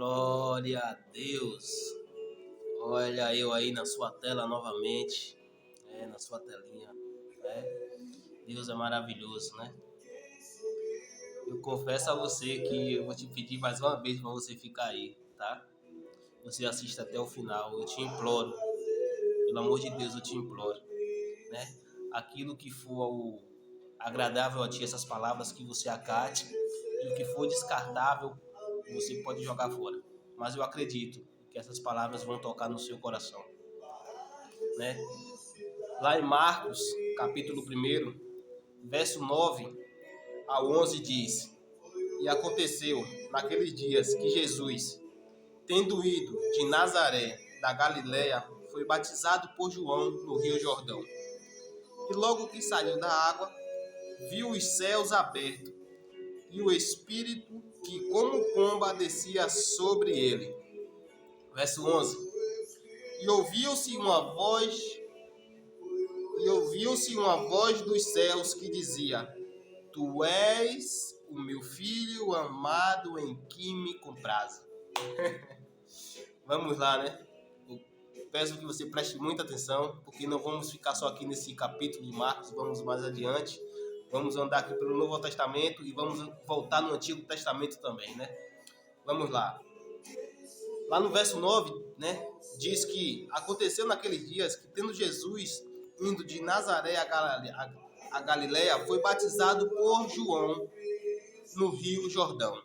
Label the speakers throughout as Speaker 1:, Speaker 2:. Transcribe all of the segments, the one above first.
Speaker 1: Glória a Deus. Olha eu aí na sua tela novamente, na sua telinha, né? Deus é maravilhoso, né? Eu confesso a você que eu vou te pedir mais uma vez para você ficar aí, tá? Você assista até o final, eu te imploro. Pelo amor de Deus, eu te imploro, né? Aquilo que for agradável a ti, essas palavras que você acate, e o que for descartável, você pode jogar fora. Mas eu acredito que essas palavras vão tocar no seu coração, né? Lá em Marcos, capítulo 1, verso 9 a 11 diz: E aconteceu naqueles dias que Jesus, tendo ido de Nazaré da Galiléia, foi batizado por João no Rio Jordão. E logo que saiu da água, viu os céus abertos e o Espírito que como pomba descia sobre ele. Verso 11. E ouviu-se uma voz dos céus que dizia: Tu és o meu filho amado em que me comprazo. Vamos lá, né? Eu peço que você preste muita atenção, porque não vamos ficar só aqui nesse capítulo de Marcos, vamos mais adiante. Vamos andar aqui pelo Novo Testamento e vamos voltar no Antigo Testamento também, né? Vamos lá. Lá no verso 9, né, diz que aconteceu naqueles dias que, tendo Jesus indo de Nazaré a Galiléia, foi batizado por João no Rio Jordão.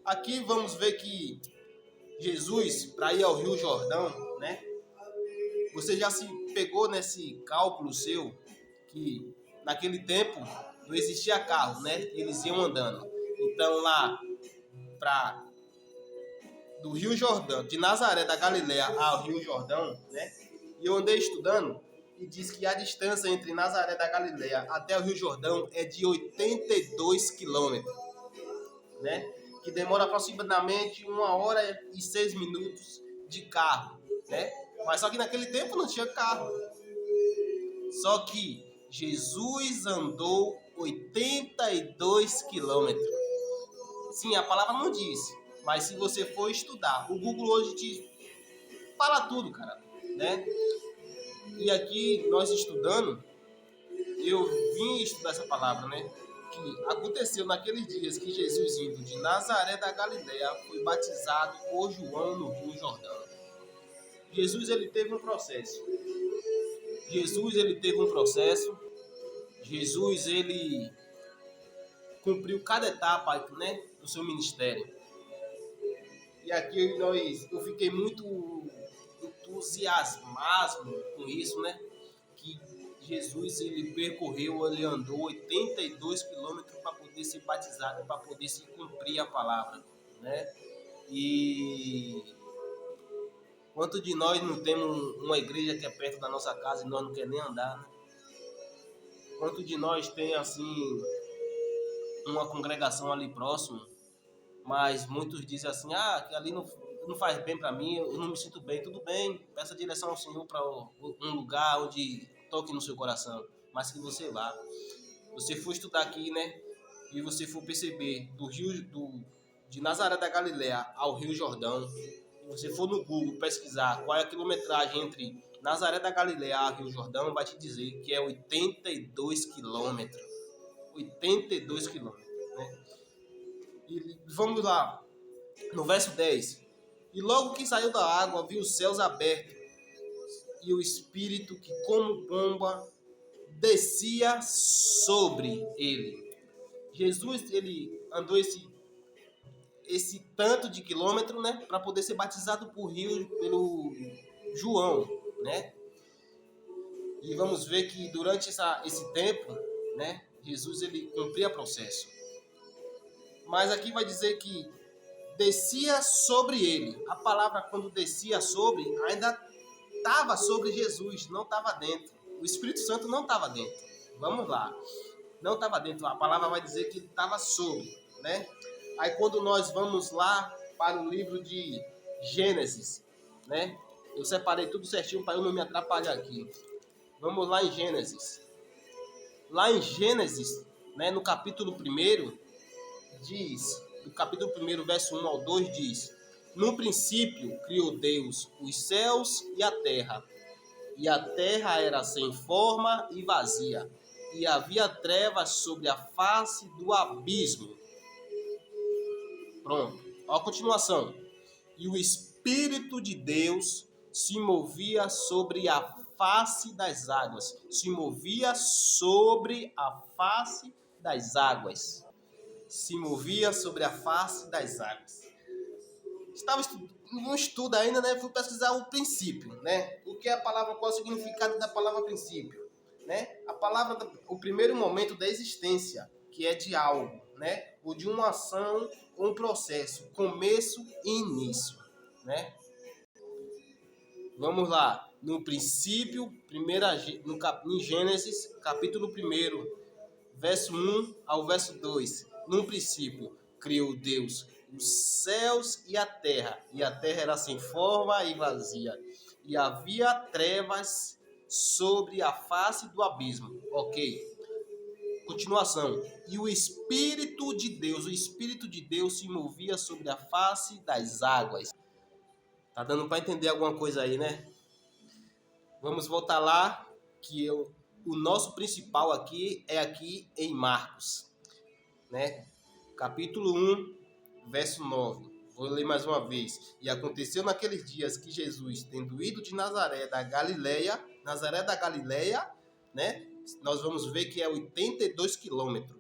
Speaker 1: Aqui vamos ver que Jesus, para ir ao Rio Jordão, né, você já se pegou nesse cálculo seu que naquele tempo não existia carro, né? Eles iam andando. Então lá do Rio Jordão, de Nazaré da Galiléia ao Rio Jordão, né? E eu andei estudando e diz que a distância entre Nazaré da Galiléia até o Rio Jordão é de 82 quilômetros, né? Que demora aproximadamente 1 hora e 6 minutos de carro, né? Mas só que naquele tempo não tinha carro. Só que Jesus andou 82 quilômetros. Sim, a palavra não diz, mas se você for estudar, o Google hoje te fala tudo, cara, né? E aqui, nós estudando, eu vim estudar essa palavra, né? Que aconteceu naqueles dias que Jesus, indo de Nazaré da Galiléia, foi batizado por João no Rio Jordão. Jesus, ele teve um processo. Jesus, ele cumpriu cada etapa, né, do seu ministério. E aqui eu fiquei muito entusiasmado com isso, né? Que Jesus, ele andou 82 quilômetros para poder ser batizado, para poder se cumprir a palavra, né? E quanto de nós não temos uma igreja que é perto da nossa casa e nós não queremos nem andar, né? Quanto de nós tem, assim, uma congregação ali próximo, mas muitos dizem assim, que ali não faz bem para mim, eu não me sinto bem. Tudo bem, peça direção ao Senhor para um lugar onde toque no seu coração, mas que você vá. Você for estudar aqui, né, e você for perceber de Nazaré da Galiléia ao Rio Jordão, e você for no Google pesquisar qual é a quilometragem entre Nazaré da Galiléia ao Rio Jordão, vai te dizer que é 82 quilômetros. 82 quilômetros, né? E vamos lá, no verso 10. E logo que saiu da água, viu os céus abertos e o Espírito que como pomba descia sobre ele. Jesus, ele andou esse tanto de quilômetro, né, para poder ser batizado pelo João, né? E vamos ver que durante esse tempo, né, Jesus, ele cumpria processo. Mas aqui vai dizer que descia sobre ele. A palavra, quando descia sobre, ainda estava sobre Jesus, não estava dentro. O Espírito Santo não estava dentro. Vamos lá. Não estava dentro. A palavra vai dizer que ele estava sobre, né? Aí quando nós vamos lá para o livro de Gênesis, né? Eu separei tudo certinho para eu não me atrapalhar aqui. Vamos lá em Gênesis. Lá em Gênesis, né, no capítulo 1, diz, no capítulo 1, verso 1 ao 2, diz: No princípio criou Deus os céus e a terra era sem forma e vazia, e havia trevas sobre a face do abismo. Pronto. Ó, a continuação. E o Espírito de Deus se movia sobre a face das águas. Se movia sobre a face das águas. Se movia sobre a face das águas. Estava no estudo ainda, né? Fui pesquisar o princípio, né? O que é a palavra, qual é o significado da palavra princípio, né? A palavra, o primeiro momento da existência, que é de algo, né? Ou de uma ação, um processo, começo e início, né? Vamos lá. No princípio, em Gênesis, capítulo 1, verso 1 ao verso 2. No princípio, criou Deus os céus e a terra era sem forma e vazia, e havia trevas sobre a face do abismo. Ok. Continuação. E o Espírito de Deus se movia sobre a face das águas. Tá dando para entender alguma coisa aí, né? Vamos voltar lá, que o nosso principal aqui é aqui em Marcos, né? Capítulo 1, verso 9. Vou ler mais uma vez. E aconteceu naqueles dias que Jesus, tendo ido de Nazaré da Galileia, né? Nós vamos ver que é 82 quilômetros,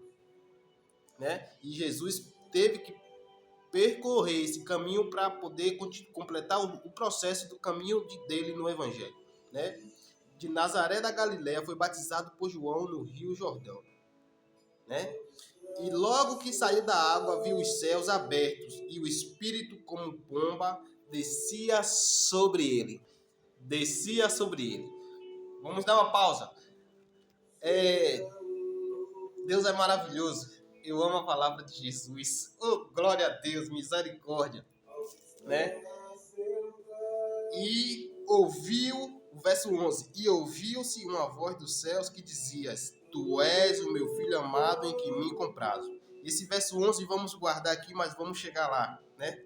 Speaker 1: né? E Jesus teve que percorrer esse caminho para poder completar o processo do caminho dele no Evangelho, né? De Nazaré da Galileia foi batizado por João no Rio Jordão, né? E logo que saiu da água, viu os céus abertos e o Espírito como pomba descia sobre ele. Descia sobre ele. Vamos dar uma pausa. Deus é maravilhoso. Eu amo a palavra de Jesus. Oh, glória a Deus, misericórdia, né? E ouviu, o verso 11, e ouviu-se uma voz dos céus que dizia: Tu és o meu filho amado em que me comprazo. Esse verso 11 vamos guardar aqui, mas vamos chegar lá, né?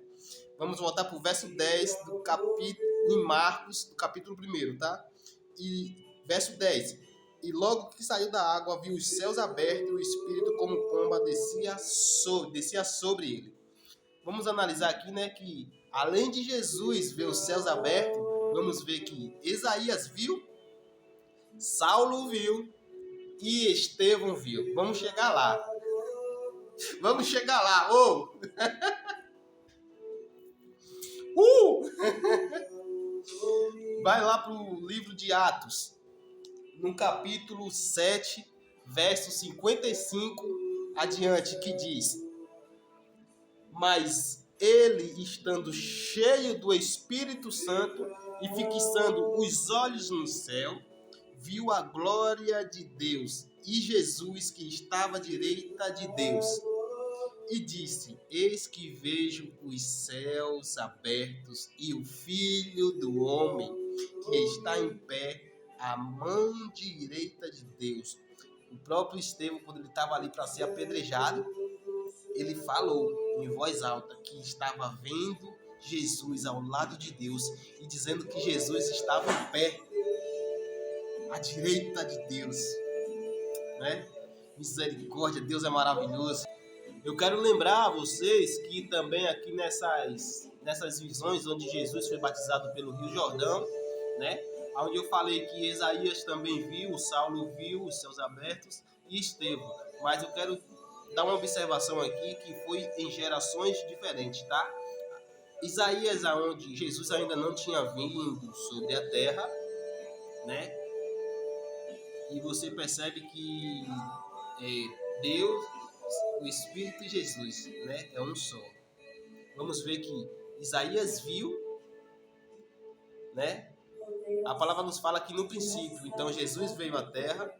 Speaker 1: Vamos voltar para o verso 10 do capítulo, em Marcos, do capítulo 1, tá? E verso 10. E logo que saiu da água, viu os céus abertos e o Espírito como pomba descia sobre ele. Vamos analisar aqui, né, que além de Jesus ver os céus abertos, vamos ver que Isaías viu, Saulo viu e Estevão viu. Vamos chegar lá. Vamos chegar lá. Oh! Vai lá para o livro de Atos, no capítulo 7, verso 55 adiante, que diz: Mas ele, estando cheio do Espírito Santo e fixando os olhos no céu, viu a glória de Deus e Jesus que estava à direita de Deus. E disse: Eis que vejo os céus abertos e o Filho do Homem que está em pé à mão direita de Deus. O próprio Estevão, quando ele estava ali para ser apedrejado, ele falou em voz alta que estava vendo Jesus ao lado de Deus e dizendo que Jesus estava em pé à direita de Deus, né? Misericórdia, Deus é maravilhoso. Eu quero lembrar a vocês que também aqui nessas visões onde Jesus foi batizado pelo Rio Jordão, né? Onde eu falei que Isaías também viu, Saulo viu os céus abertos e Estevão. Mas eu quero dar uma observação aqui que foi em gerações diferentes, tá? Isaías, aonde Jesus ainda não tinha vindo sobre a terra, né? E você percebe que Deus, o Espírito e Jesus, né? É um só. Vamos ver que Isaías viu, né? A palavra nos fala que no princípio, então Jesus veio à terra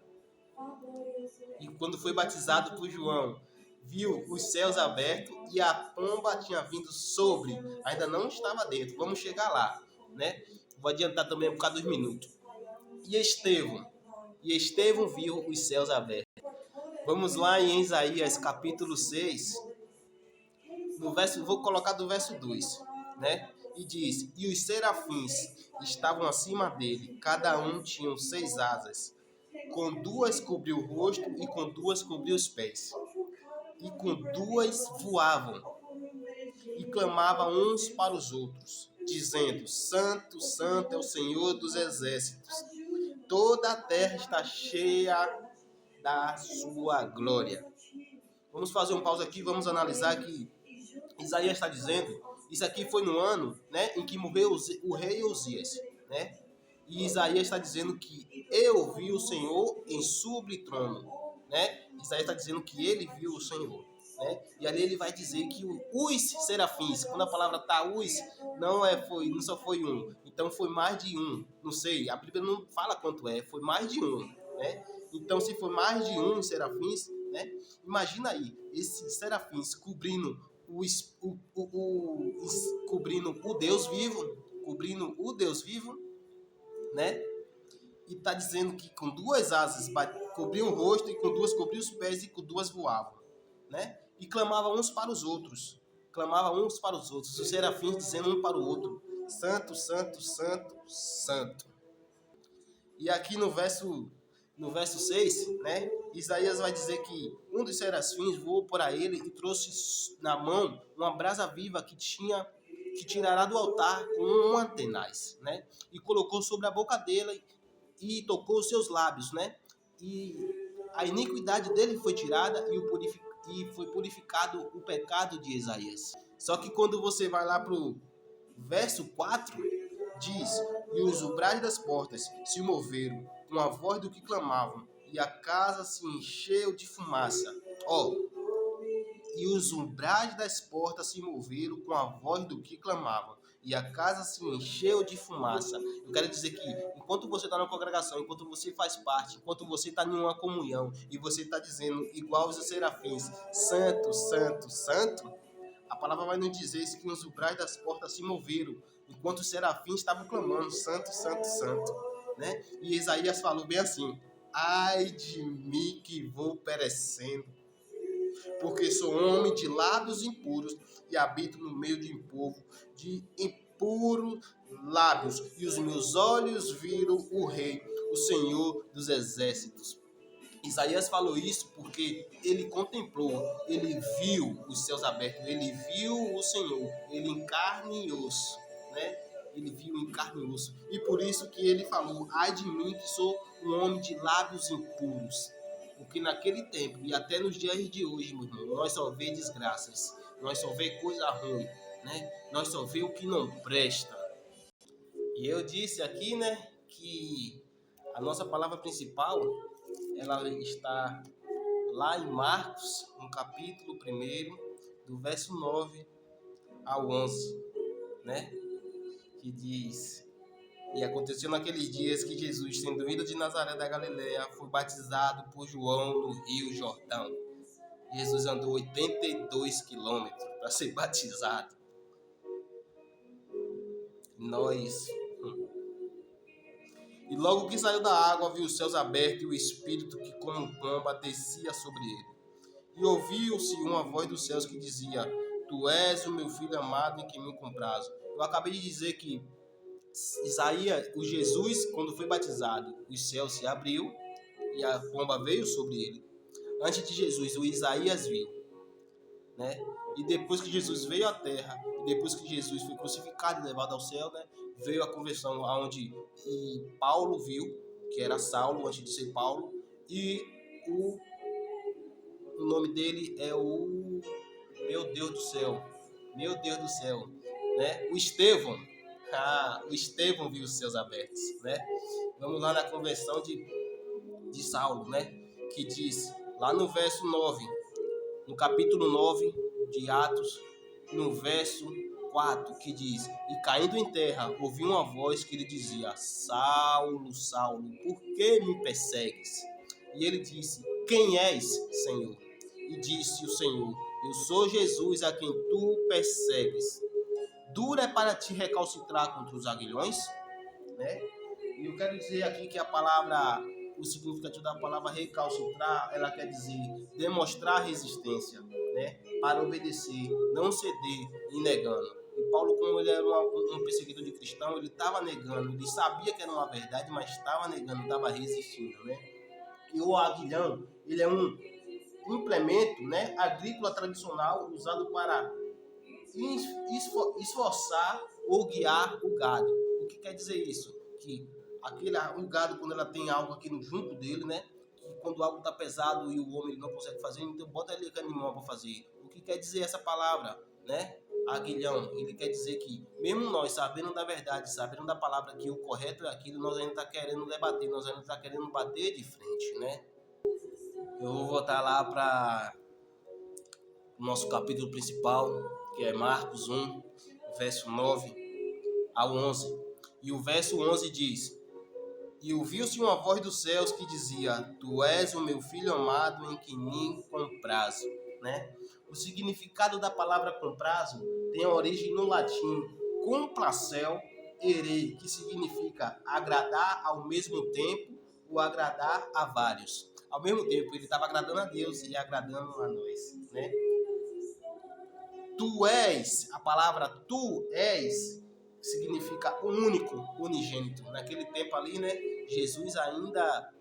Speaker 1: e quando foi batizado por João, viu os céus abertos e a pomba tinha vindo sobre, ainda não estava dentro. Vamos chegar lá, né? Vou adiantar também por causa dos minutos. E Estevão viu os céus abertos. Vamos lá em Isaías capítulo 6, no verso, vou colocar do verso 2. né? E diz: e os serafins estavam acima dele, cada um tinha 6 asas. Com 2 cobriu o rosto e com 2 cobriu os pés. E com 2 voavam e clamavam uns para os outros, dizendo: Santo, Santo é o Senhor dos exércitos. Toda a terra está cheia da sua glória. Vamos fazer um pausa aqui, vamos analisar que Isaías está dizendo, isso aqui foi no ano, né, em que morreu o rei Uzias, né? E Isaías está dizendo que eu vi o Senhor em sublime trono, né? Isaías está dizendo que ele viu o Senhor, né? E ali ele vai dizer que os serafins, quando a palavra tá os, não só foi um, então foi mais de um, não sei, a Bíblia não fala quanto é, foi mais de um, né? Então se foi mais de um serafins, né? Imagina aí, esses serafins cobrindo cobrindo o Deus vivo, né? E está dizendo que com 2 asas cobriam o rosto, e com 2 cobriam os pés, e com 2 voavam, né? E clamavam uns para os outros. Os serafins dizendo um para o outro: Santo, Santo, Santo, Santo. E aqui no verso 6, né? Isaías vai dizer que um dos serafins voou para ele e trouxe na mão uma brasa viva que tirará do altar com uma tenaz, né? E colocou sobre a boca dele e tocou os seus lábios, né? E a iniquidade dele foi tirada e foi purificado o pecado de Isaías. Só que quando você vai lá pro verso 4, diz: e os umbrais das portas se moveram com a voz do que clamavam, e a casa se encheu de fumaça. E os umbrais das portas se moveram com a voz do que clamavam, e a casa se encheu de fumaça. Eu quero dizer que enquanto você está na congregação, enquanto você faz parte, enquanto você está em uma comunhão, e você está dizendo, igual os serafins, Santo, Santo, Santo, a palavra vai nos dizer que os umbrais das portas se moveram, enquanto os serafins estavam clamando, Santo, Santo, Santo, né? E Isaías falou bem assim: ai de mim que vou perecendo, porque sou homem de lábios impuros e habito no meio de um povo de impuros lábios, e os meus olhos viram o Rei, o Senhor dos exércitos. Isaías falou isso porque ele contemplou, ele viu os céus abertos, ele viu o Senhor, ele em carne e osso, né? Ele viu em carne e osso. E por isso que ele falou: ai de mim que sou um homem de lábios impuros. Porque naquele tempo e até nos dias de hoje, meu irmão, nós só vê desgraças, nós só vê coisa ruim, né? Nós só vê o que não presta. E eu disse aqui, né, que a nossa palavra principal, ela está lá em Marcos, no capítulo 1, do verso 9 ao 11, né? Que diz: e aconteceu naqueles dias que Jesus, sendo ido de Nazaré da Galileia, foi batizado por João no Rio Jordão. Jesus andou 82 quilômetros para ser batizado. E logo que saiu da água, viu os céus abertos e o Espírito que como pomba descia sobre ele. E ouviu-se uma voz dos céus que dizia: Tu és o meu filho amado em quem me comprazo. Eu acabei de dizer que Isaías, o Jesus, quando foi batizado, os céus se abriu e a pomba veio sobre ele. Antes de Jesus, o Isaías viu, né? E depois que Jesus veio à terra, depois que Jesus foi crucificado e levado ao céu, né? Veio a conversão aonde Paulo viu, que era Saulo antes de ser Paulo, e o nome dele é o meu Deus do céu, né? O Estevão. O Estevão viu os céus abertos, né? Vamos lá na conversão de Saulo, né? Que diz lá no verso 9, no capítulo 9 de Atos, no verso 4, que diz: e caindo em terra, ouvi uma voz que lhe dizia: Saulo, Saulo, por que me persegues? E ele disse: quem és, Senhor? E disse o Senhor: eu sou Jesus a quem tu persegues. Dura é para ti recalcitrar contra os aguilhões, né? E eu quero dizer aqui que o significado da palavra recalcitrar, ela quer dizer demonstrar resistência, né? Para obedecer, não ceder e negando. E Paulo, como ele era um perseguidor de cristão, ele estava negando, ele sabia que era uma verdade, mas estava negando, estava resistindo, né? E o aguilhão, ele é um implemento, né, agrícola tradicional usado para esforçar ou guiar o gado. O que quer dizer isso? Que o gado, quando ela tem algo aqui no junco dele, né, que quando algo está pesado e o homem não consegue fazer, então bota ele com animal para fazer. O que quer dizer essa palavra, né? Aguilhão, ele quer dizer que mesmo nós sabendo da verdade, sabendo da palavra que o correto é aquilo, nós ainda está querendo debater, nós ainda está querendo bater de frente, né? Eu vou voltar lá para o nosso capítulo principal, que é Marcos 1, verso 9 ao 11. E o verso 11 diz: E ouviu-se uma voz dos céus que dizia: Tu és o meu filho amado em que me comprazo. Né? O significado da palavra comprazo tem a origem no latim complacel ere, que significa agradar ao mesmo tempo ou agradar a vários. Ao mesmo tempo, ele estava agradando a Deus e agradando a nós. Né? Tu és, a palavra tu és, significa único, unigênito. Naquele tempo ali, né, Jesus ainda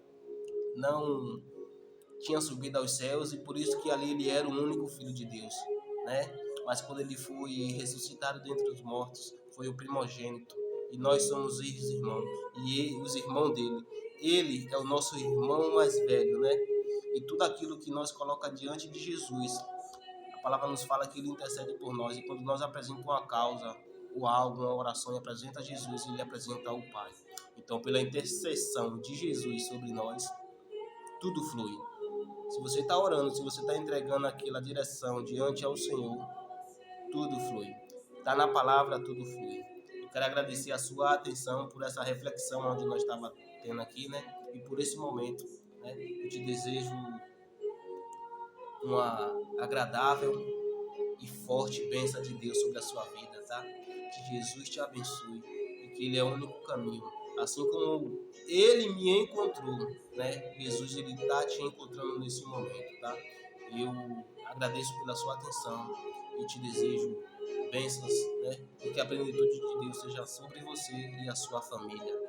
Speaker 1: não tinha subido aos céus e por isso que ali ele era o único filho de Deus, né? Mas quando ele foi ressuscitado dentre os mortos, foi o primogênito. E nós somos os irmãos, e ele, os irmãos dele. Ele é o nosso irmão mais velho, né? E tudo aquilo que nós coloca diante de Jesus, a palavra nos fala que ele intercede por nós. E quando nós apresentamos uma causa ou algo, uma oração, e apresenta a Jesus, ele apresenta ao Pai. Então, pela intercessão de Jesus sobre nós, tudo flui. Se você está orando, se você está entregando aquela direção diante ao Senhor, tudo flui. Está na palavra, tudo flui. Eu quero agradecer a sua atenção por essa reflexão onde nós estávamos tendo aqui, né? E por esse momento, né? Eu te desejo uma agradável e forte bênção de Deus sobre a sua vida, tá? Que Jesus te abençoe e que Ele é o único caminho. Assim como Ele me encontrou, né? Jesus, Ele está te encontrando nesse momento, tá? Eu agradeço pela sua atenção e te desejo bênçãos, né? E que a plenitude de Deus seja sobre você e a sua família.